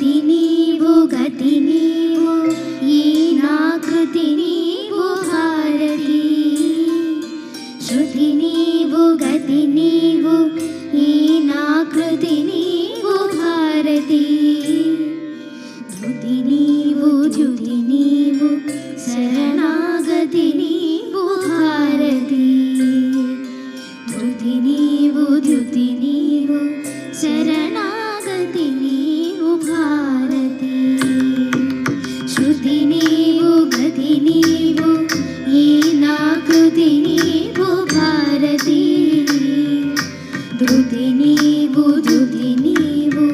శృతి నీవు గతి నీవు ఈ నా కృతి నీవు భారతి శృతి నీవు గతి నీవు ఈ నా కృతి నీవు భారతి ధృతి నీవు జ్యుతి నీవు శరణాగతి నీవు భారతి ధృతి నీవు జ్యుతి నీవు శరణాగతి నీవు భారతి శృతి నీవు గతి నీవు ఈ నా కృతి నీవు భారతి ధృతి నీవు జ్యుతి నీవు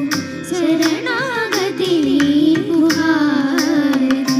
శరణాగతి నీవు భారతి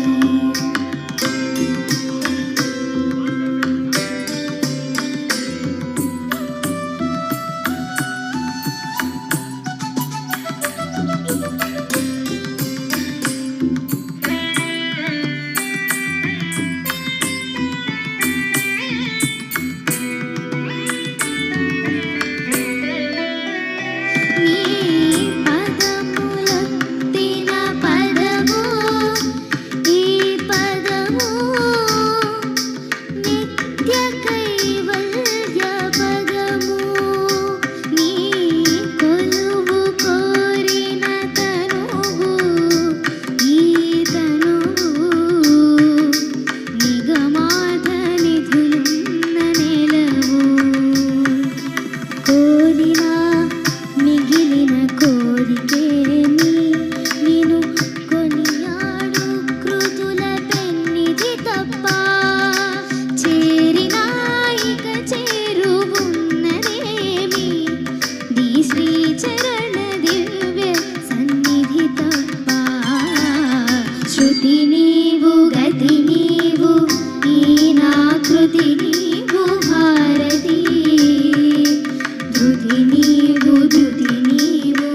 శృతి నీవు గతి నీవు ఈ నా కృతి నీవు భారతి ధృతి నీవు జ్యుతి నీవు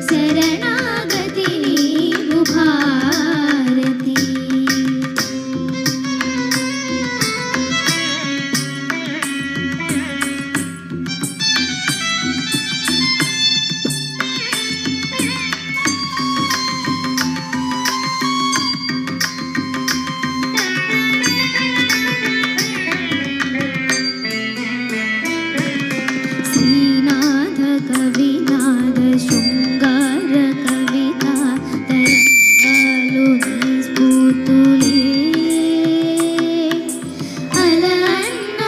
శరణాగతి నీవు భారతి కవినాద శృంగార కవిత తరంగాలు స్ఫూర్తులే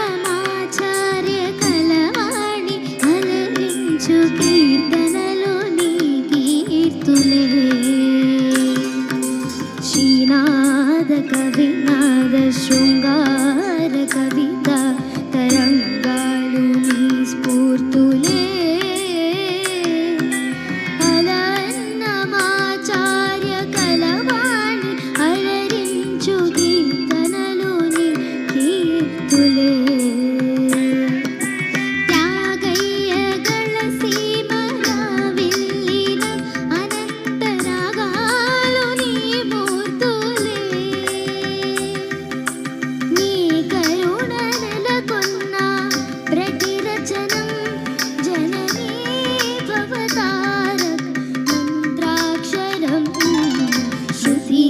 అలన్నమాచార్య కలవాణి అలరించు కీర్తనలు నీ కీర్తులే శ్రీనాద కవినాద శృంగార కవిత తరంగాలు నీ స్ఫూర్తులే శృతి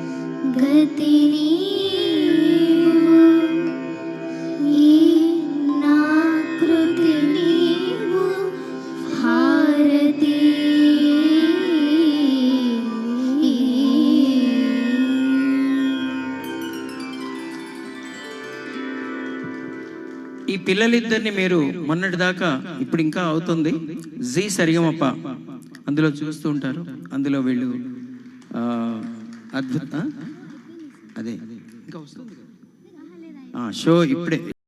నీవు గతి నీవు ఈ నా కృతి నీవు భారతి ఈ పిల్లలిద్దరిని మీరు మొన్నటిదాకా ఇప్పుడు ఇంకా అవుతుంది జీ సరిగమప్ప అందులో చూస్తూ ఉంటారు. అందులో వీళ్ళు అద్భుత అదే ఇంకా వస్తుంది షో ఇప్పుడే